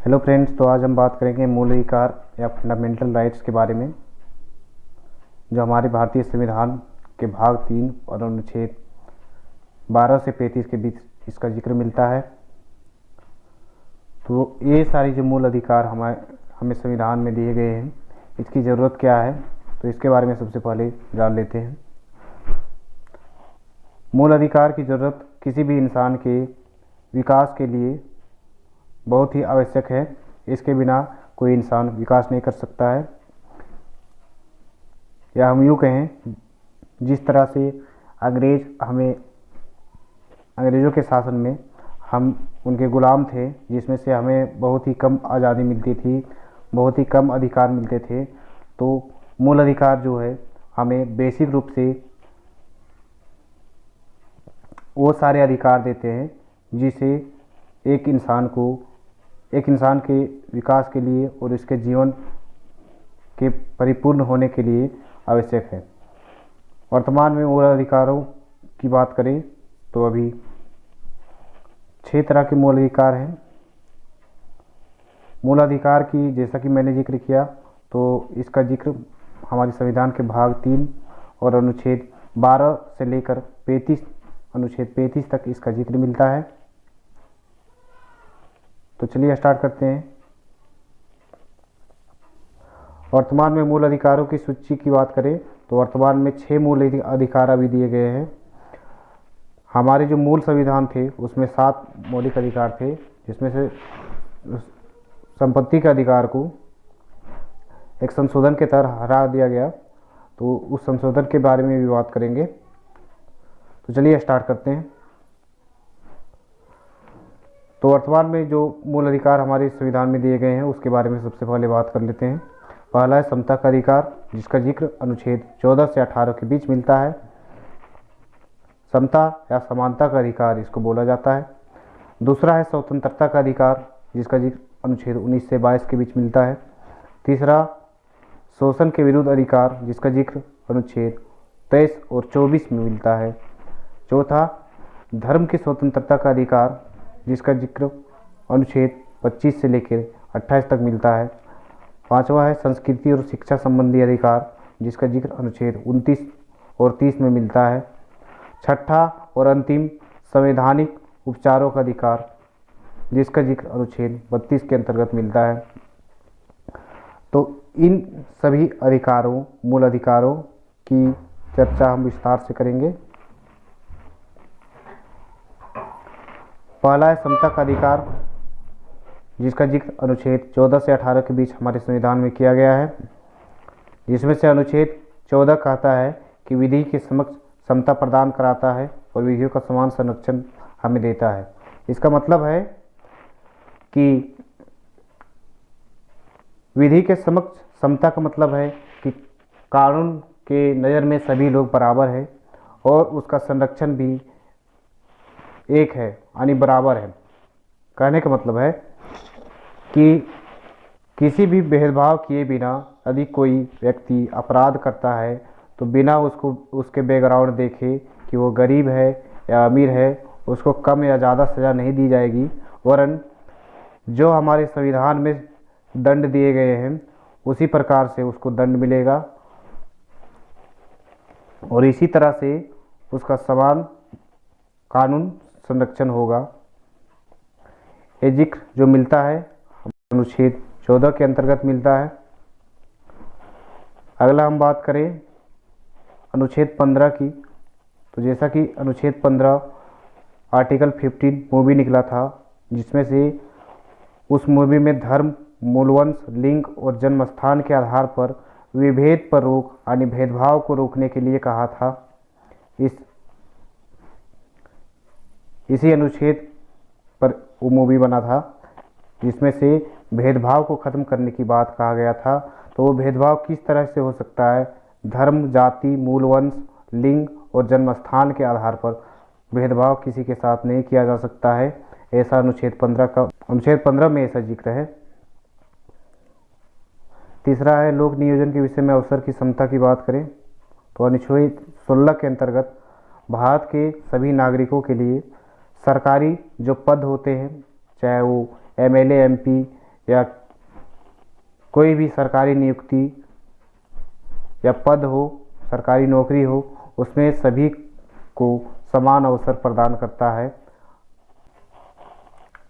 Hello friends, तो आज हम बात करेंगे मूल अधिकार या फंडामेंटल राइट्स के बारे में, जो हमारे भारतीय संविधान के भाग 3 और अनुच्छेद 12 से 35 के बीच इसका जिक्र मिलता है। तो ये सारी जो मूल अधिकार हमें संविधान में दिए गए हैं, इसकी ज़रूरत क्या है, तो इसके बारे में सबसे पहले जान लेते हैं। मूल अधिकार की ज़रूरत किसी भी इंसान के विकास के लिए बहुत ही आवश्यक है। इसके बिना कोई इंसान विकास नहीं कर सकता है। या हम यूँ कहें, जिस तरह से अंग्रेज़ों के शासन में हम उनके ग़ुलाम थे, जिसमें से हमें बहुत ही कम आज़ादी मिलती थी, बहुत ही कम अधिकार मिलते थे। तो मूल अधिकार जो है हमें बेसिक रूप से वो सारे अधिकार देते हैं जिसे एक इंसान के विकास के लिए और इसके जीवन के परिपूर्ण होने के लिए आवश्यक है। वर्तमान में मूल अधिकारों की बात करें तो अभी 6 तरह के मूल अधिकार हैं। मूल अधिकार की, जैसा कि मैंने जिक्र किया, तो इसका जिक्र हमारे संविधान के भाग 3 और अनुच्छेद 12 से लेकर अनुच्छेद 35 तक इसका जिक्र मिलता है। तो चलिए स्टार्ट करते हैं। वर्तमान में मूल अधिकारों की सूची की बात करें तो वर्तमान में 6 मूल अधिकार अभी दिए गए हैं। हमारे जो मूल संविधान थे उसमें 7 मौलिक अधिकार थे, जिसमें से संपत्ति के अधिकार को एक संशोधन के तहत हटा दिया गया। तो उस संशोधन के बारे में भी बात करेंगे। तो चलिए स्टार्ट करते हैं। तो वर्तमान में जो मूल अधिकार हमारे संविधान में दिए गए हैं उसके बारे में सबसे पहले बात कर लेते हैं। पहला है समता का अधिकार, जिसका जिक्र अनुच्छेद 14 से 18 के बीच मिलता है। समता या समानता का अधिकार इसको बोला जाता है। दूसरा है स्वतंत्रता का अधिकार, जिसका जिक्र अनुच्छेद 19 से 22 के बीच मिलता है। तीसरा शोषण के विरुद्ध अधिकार, जिसका जिक्र अनुच्छेद 23 और 24 में मिलता है। चौथा धर्म की स्वतंत्रता का अधिकार, जिसका जिक्र अनुच्छेद 25 से लेकर 28 तक मिलता है। पांचवा है संस्कृति और शिक्षा संबंधी अधिकार, जिसका जिक्र अनुच्छेद 29 और 30 में मिलता है। छठा और अंतिम संवैधानिक उपचारों का अधिकार, जिसका जिक्र अनुच्छेद 32 के अंतर्गत मिलता है। तो इन सभी मूल अधिकारों की चर्चा हम विस्तार से करेंगे। पहला है समता का अधिकार, जिसका जिक्र अनुच्छेद 14 से 18 के बीच हमारे संविधान में किया गया है, जिसमें से अनुच्छेद 14 कहता है कि विधि के समक्ष समता प्रदान कराता है और विधियों का समान संरक्षण हमें देता है। इसका मतलब है कि विधि के समक्ष समता का मतलब है कि कानून के नज़र में सभी लोग बराबर हैं और उसका संरक्षण भी एक है, यानी बराबर है। कहने का मतलब है कि किसी भी भेदभाव किए बिना यदि कोई व्यक्ति अपराध करता है तो बिना उसके बैकग्राउंड देखे कि वो गरीब है या अमीर है, उसको कम या ज़्यादा सज़ा नहीं दी जाएगी, वरन जो हमारे संविधान में दंड दिए गए हैं उसी प्रकार से उसको दंड मिलेगा और इसी तरह से उसका समान कानून संरक्षण होगा। ये जिक्र जो मिलता है अनुच्छेद 14 के अंतर्गत मिलता है। अगला हम बात करें अनुच्छेद 15 की, तो जैसा कि अनुच्छेद 15 आर्टिकल 15 मूवी निकला था, जिसमें से उस मूवी में धर्म, मूलवंश, लिंग और जन्म स्थान के आधार पर विभेद पर रोक यानी भेदभाव को रोकने के लिए कहा था। इसी अनुच्छेद पर वो मूवी बना था, जिसमें से भेदभाव को ख़त्म करने की बात कहा गया था। तो वो भेदभाव किस तरह से हो सकता है? धर्म, जाति, मूलवंश, लिंग और जन्म स्थान के आधार पर भेदभाव किसी के साथ नहीं किया जा सकता है, ऐसा अनुच्छेद 15 में ऐसा जिक्र है। तीसरा है लोक नियोजन के विषय में अवसर की समता की बात करें तो अनुच्छेद 16 के अंतर्गत भारत के सभी नागरिकों के लिए सरकारी जो पद होते हैं, चाहे वो एमएलए, एमपी या कोई भी सरकारी नियुक्ति या पद हो, सरकारी नौकरी हो, उसमें सभी को समान अवसर प्रदान करता है।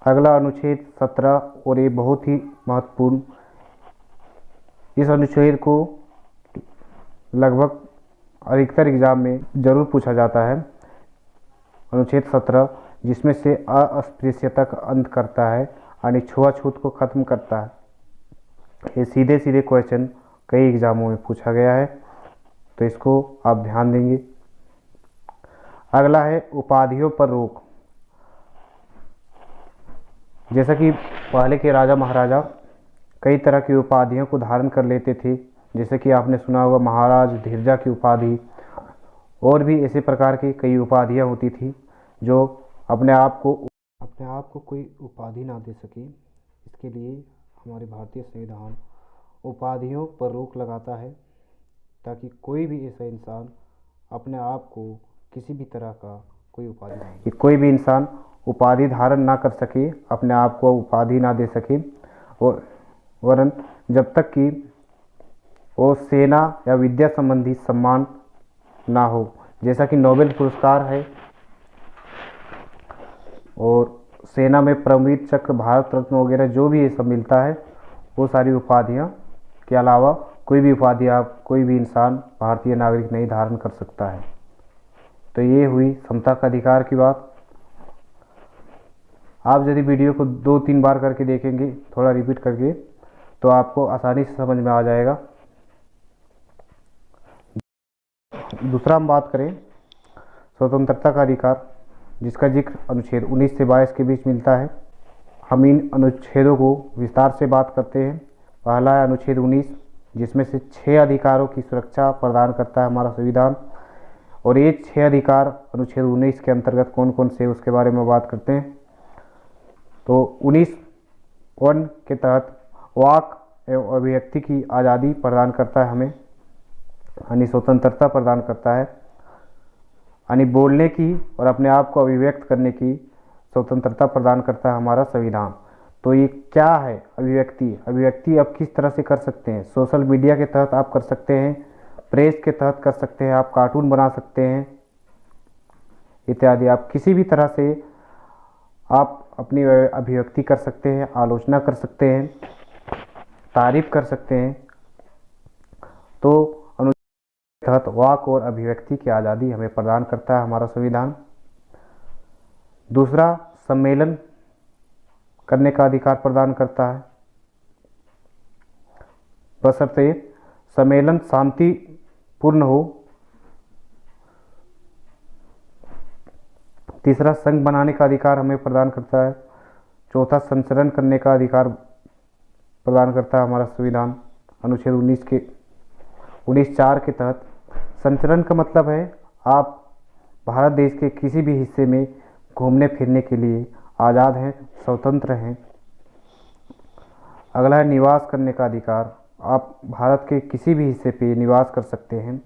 अगला अनुच्छेद 17 और ये बहुत ही महत्वपूर्ण, इस अनुच्छेद को लगभग अधिकतर एग्जाम में जरूर पूछा जाता है। अनुच्छेद 17 जिसमें से अस्पृश्यता का अंत करता है यानी छुआछूत को खत्म करता है। ये सीधे सीधे क्वेश्चन कई एग्जामों में पूछा गया है, तो इसको आप ध्यान देंगे। अगला है उपाधियों पर रोक। जैसा कि पहले के राजा महाराजा कई तरह की उपाधियों को धारण कर लेते थे, जैसे कि आपने सुना होगा महाराज धीरजा की उपाधि, और भी ऐसे प्रकार की कई उपाधियां होती थी जो अपने आप को कोई उपाधि ना दे सके। इसके लिए हमारे भारतीय संविधान उपाधियों पर रोक लगाता है, ताकि कोई भी ऐसा इंसान अपने आप को किसी भी तरह का कोई भी इंसान उपाधि धारण ना कर सके, अपने आप को उपाधि ना दे सके, और वरन जब तक कि वो सेना या विद्या संबंधी सम्मान ना हो, जैसा कि नोबेल पुरस्कार है और सेना में परमवीर चक्र, भारत रत्न वगैरह जो भी ये सब मिलता है, वो सारी उपाधियाँ के अलावा कोई भी उपाधि कोई भी इंसान भारतीय नागरिक नहीं धारण कर सकता है। तो ये हुई समता का अधिकार की बात। आप यदि वीडियो को 2-3 बार करके देखेंगे, थोड़ा रिपीट करके, तो आपको आसानी से समझ में आ जाएगा। दूसरा हम बात करें स्वतंत्रता का अधिकार, जिसका जिक्र अनुच्छेद 19 से 22 के बीच मिलता है। हम इन अनुच्छेदों को विस्तार से बात करते हैं। पहला है अनुच्छेद 19, जिसमें से 6 अधिकारों की सुरक्षा प्रदान करता है हमारा संविधान, और ये 6 अधिकार अनुच्छेद 19 के अंतर्गत कौन कौन से उसके बारे में बात करते हैं। तो 19(1) के तहत वाक एवं अभिव्यक्ति की आज़ादी प्रदान करता है हमें, यानी स्वतंत्रता प्रदान करता है, यानी बोलने की और अपने आप को अभिव्यक्त करने की स्वतंत्रता प्रदान करता है हमारा संविधान। तो ये क्या है अभिव्यक्ति आप किस तरह से कर सकते हैं? सोशल मीडिया के तहत आप कर सकते हैं, प्रेस के तहत कर सकते हैं, आप कार्टून बना सकते हैं इत्यादि। आप किसी भी तरह से आप अपनी अभिव्यक्ति कर सकते हैं, आलोचना कर सकते हैं, तारीफ कर सकते हैं। तो अनुच्छेद के तहत वाक और अभिव्यक्ति की आज़ादी हमें प्रदान करता है हमारा संविधान। दूसरा, सम्मेलन करने का अधिकार प्रदान करता है, बशर्ते सम्मेलन शांतिपूर्ण हो। तीसरा, संघ बनाने का अधिकार हमें प्रदान करता है। चौथा, संचरण करने का अधिकार प्रदान करता है हमारा संविधान अनुच्छेद 19(4) के तहत। संचरण का मतलब है आप भारत देश के किसी भी हिस्से में घूमने फिरने के लिए आज़ाद हैं, स्वतंत्र हैं। अगला है निवास करने का अधिकार, आप भारत के किसी भी हिस्से पे निवास कर सकते हैं।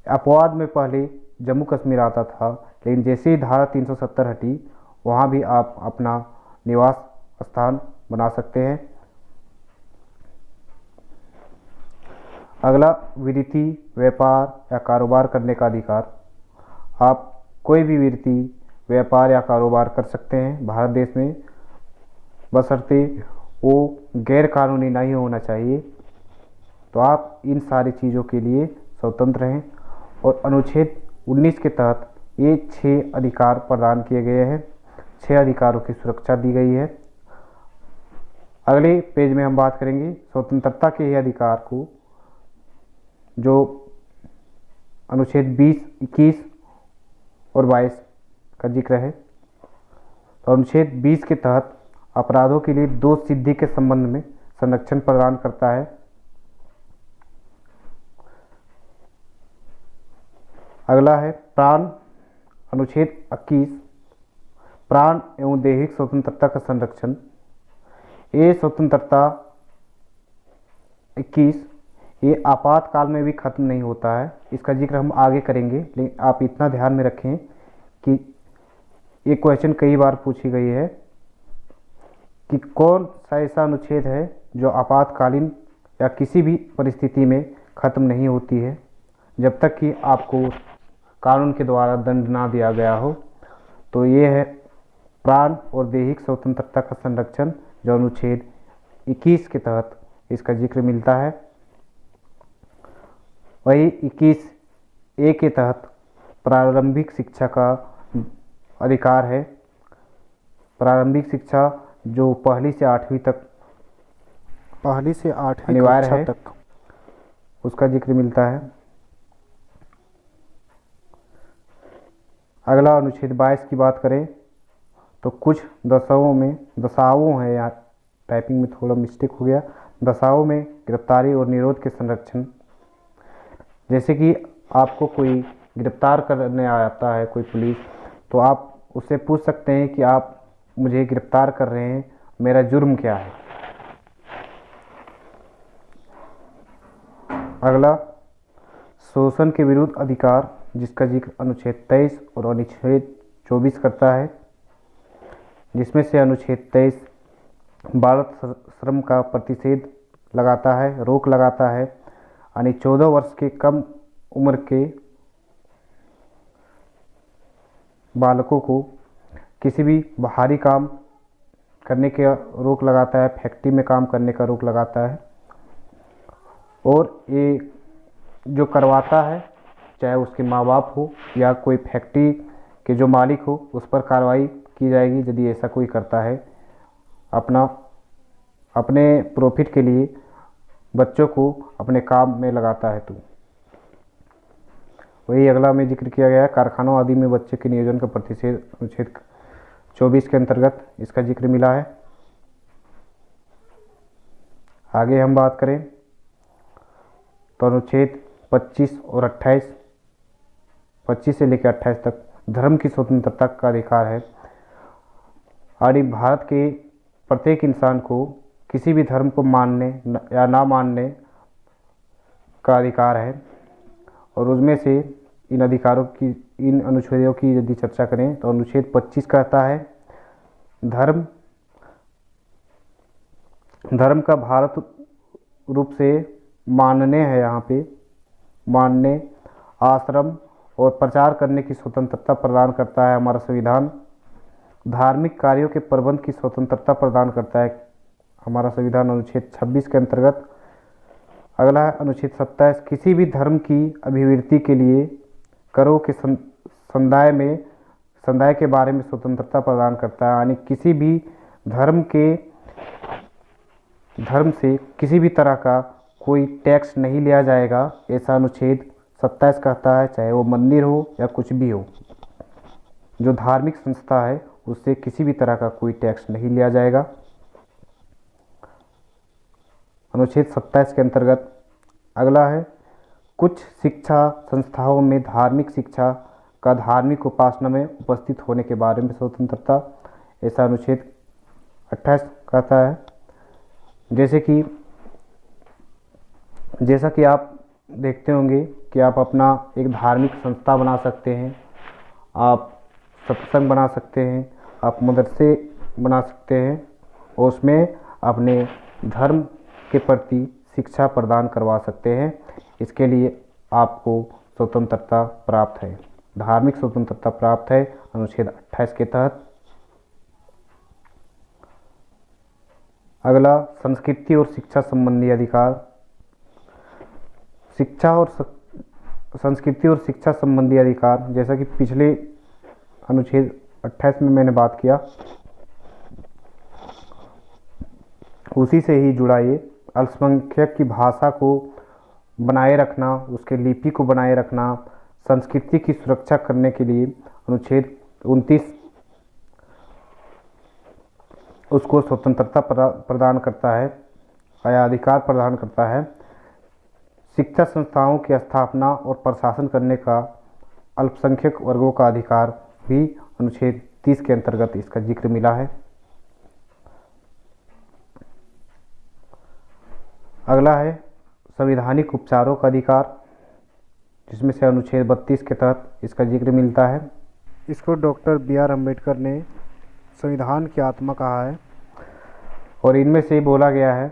अपवाद में पहले जम्मू कश्मीर आता था, लेकिन जैसे ही धारा 370 हटी, वहाँ भी आप अपना निवास स्थान बना सकते हैं। अगला, वृत्ति, व्यापार या कारोबार करने का अधिकार, आप कोई भी वृत्ति, व्यापार या कारोबार कर सकते हैं भारत देश में, बशर्ते वो गैर कानूनी नहीं होना चाहिए। तो आप इन सारी चीज़ों के लिए स्वतंत्र हैं। और अनुच्छेद 19 के तहत ये 6 अधिकार प्रदान किए गए हैं, 6 अधिकारों की सुरक्षा दी गई है। अगले पेज में हम बात करेंगे स्वतंत्रता के ये अधिकार को, जो अनुच्छेद 20, 21 और 22 का जिक्र है। तो अनुच्छेद 20 के तहत अपराधों के लिए दोष सिद्धि के संबंध में संरक्षण प्रदान करता है। अगला है प्राण, अनुच्छेद 21, प्राण एवं दैहिक स्वतंत्रता का संरक्षण। ये स्वतंत्रता 21 ये आपातकाल में भी खत्म नहीं होता है, इसका जिक्र हम आगे करेंगे। लेकिन आप इतना ध्यान में रखें कि ये क्वेश्चन कई बार पूछी गई है कि कौन सा ऐसा अनुच्छेद है जो आपातकालीन या किसी भी परिस्थिति में ख़त्म नहीं होती है जब तक कि आपको कानून के द्वारा दंड ना दिया गया हो। तो ये है प्राण और दैहिक स्वतंत्रता का संरक्षण, जो अनुच्छेद 21 के तहत इसका जिक्र मिलता है। वही 21A के तहत प्रारंभिक शिक्षा का अधिकार है। प्रारंभिक शिक्षा जो पहली से आठवीं अनिवार्य है तक उसका जिक्र मिलता है। अगला अनुच्छेद 22 की बात करें तो कुछ दशाओं हैं, यहाँ टाइपिंग में थोड़ा मिस्टेक हो गया, दशाओं में गिरफ्तारी और निरोध के संरक्षण। जैसे कि आपको कोई गिरफ्तार करने आता है कोई पुलिस, तो आप उससे पूछ सकते हैं कि आप मुझे गिरफ्तार कर रहे हैं, मेरा जुर्म क्या है। अगला शोषण के विरुद्ध अधिकार, जिसका जिक्र अनुच्छेद 23 और अनुच्छेद 24 करता है, जिसमें से अनुच्छेद 23 बाल श्रम का प्रतिषेध लगाता है, रोक लगाता है, यानी 14 वर्ष के कम उम्र के बालकों को किसी भी बाहरी काम करने के रोक लगाता है, फैक्ट्री में काम करने का रोक लगाता है। और ये जो करवाता है, चाहे उसके माँ बाप हो या कोई फैक्ट्री के जो मालिक हो, उस पर कार्रवाई की जाएगी यदि ऐसा कोई करता है, अपने प्रॉफिट के लिए बच्चों को अपने काम में लगाता है। तो वही अगला में जिक्र किया गया है, कारखानों आदि में बच्चे के नियोजन का प्रतिषेध, अनुच्छेद 24 के अंतर्गत इसका जिक्र मिला है। आगे हम बात करें तो अनुच्छेद 25 और 28, 25 से लेकर 28 तक धर्म की स्वतंत्रता का अधिकार है। और भारत के प्रत्येक इंसान को किसी भी धर्म को मानने या ना मानने का अधिकार है। और उसमें से इन अनुच्छेदों की यदि चर्चा करें तो अनुच्छेद 25 कहता है, धर्म का भारत रूप से मानने है, यहाँ पे मानने, आश्रम और प्रचार करने की स्वतंत्रता प्रदान करता है हमारा संविधान। धार्मिक कार्यों के प्रबंध की स्वतंत्रता प्रदान करता है हमारा संविधान अनुच्छेद 26 के अंतर्गत। अगला है अनुच्छेद 27, किसी भी धर्म की अभिव्यक्ति के लिए करों के संदाय के बारे में स्वतंत्रता प्रदान करता है, यानी किसी भी धर्म से किसी भी तरह का कोई टैक्स नहीं लिया जाएगा, ऐसा अनुच्छेद 27 कहता है। चाहे वो मंदिर हो या कुछ भी हो, जो धार्मिक संस्था है उससे किसी भी तरह का कोई टैक्स नहीं लिया जाएगा। अनुच्छेद 27 के अंतर्गत अगला है, कुछ शिक्षा संस्थाओं में धार्मिक शिक्षा का धार्मिक उपासना में उपस्थित होने के बारे में स्वतंत्रता, ऐसा अनुच्छेद 28 कहता है। जैसा कि आप देखते होंगे कि आप अपना एक धार्मिक संस्था बना सकते हैं, आप सत्संग बना सकते हैं, आप मदरसे बना सकते हैं और उसमें अपने धर्म के प्रति शिक्षा प्रदान करवा सकते हैं। इसके लिए आपको स्वतंत्रता प्राप्त है, धार्मिक स्वतंत्रता प्राप्त है अनुच्छेद 28 के तहत। अगला संस्कृति और शिक्षा संबंधी अधिकार। संस्कृति और शिक्षा संबंधी अधिकार, जैसा कि पिछले अनुच्छेद 28 में मैंने बात किया, उसी से ही जुड़ा ये अल्पसंख्यक की भाषा को बनाए रखना, उसके लिपि को बनाए रखना, संस्कृति की सुरक्षा करने के लिए अनुच्छेद 29 उसको स्वतंत्रता प्रदान करता है या अधिकार प्रदान करता है। शिक्षा संस्थाओं की स्थापना और प्रशासन करने का अल्पसंख्यक वर्गों का अधिकार भी अनुच्छेद 30 के अंतर्गत इसका जिक्र मिला है। अगला है संवैधानिक उपचारों का अधिकार, जिसमें से अनुच्छेद 32 के तहत इसका जिक्र मिलता है। इसको डॉक्टर बी आर अम्बेडकर ने संविधान की आत्मा कहा है। और इनमें से बोला गया है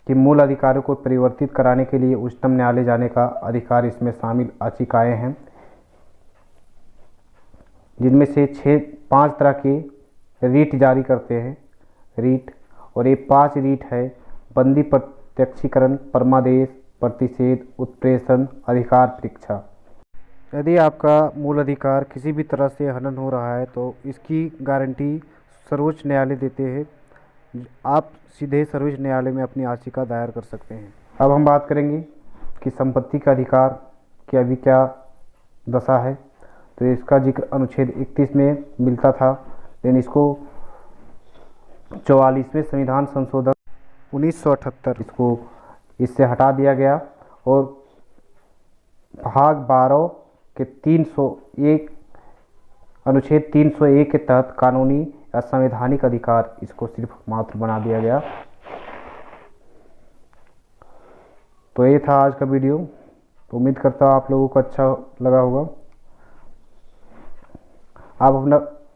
कि मूल अधिकारों को परिवर्तित कराने के लिए उच्चतम न्यायालय जाने का अधिकार इसमें शामिल याचिकाएं हैं, जिनमें से 5 तरह के रीट जारी करते हैं रीट, और ये 5 रीट है: बंदी, प्रत्यक्षीकरण, परमादेश, प्रतिषेध, उत्प्रेषण, अधिकार परीक्षा। यदि आपका मूल अधिकार किसी भी तरह से हनन हो रहा है तो इसकी गारंटी सर्वोच्च न्यायालय देते हैं। आप सीधे सर्वोच्च न्यायालय में अपनी याचिका दायर कर सकते हैं। अब हम बात करेंगे कि संपत्ति का अधिकार की अभी क्या दशा है। तो इसका जिक्र अनुच्छेद 31 में मिलता था, लेकिन इसको 44वें संविधान संशोधन 1978 इससे हटा दिया गया और भाग 12 के 301 अनुच्छेद 301 के तहत कानूनी या संवैधानिक अधिकार इसको सिर्फ मात्र बना दिया गया। तो ये था आज का वीडियो। तो उम्मीद करता हूँ आप लोगों को अच्छा लगा होगा।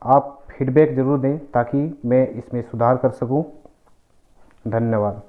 आप फीडबैक ज़रूर दें ताकि मैं इसमें सुधार कर सकूं। धन्यवाद।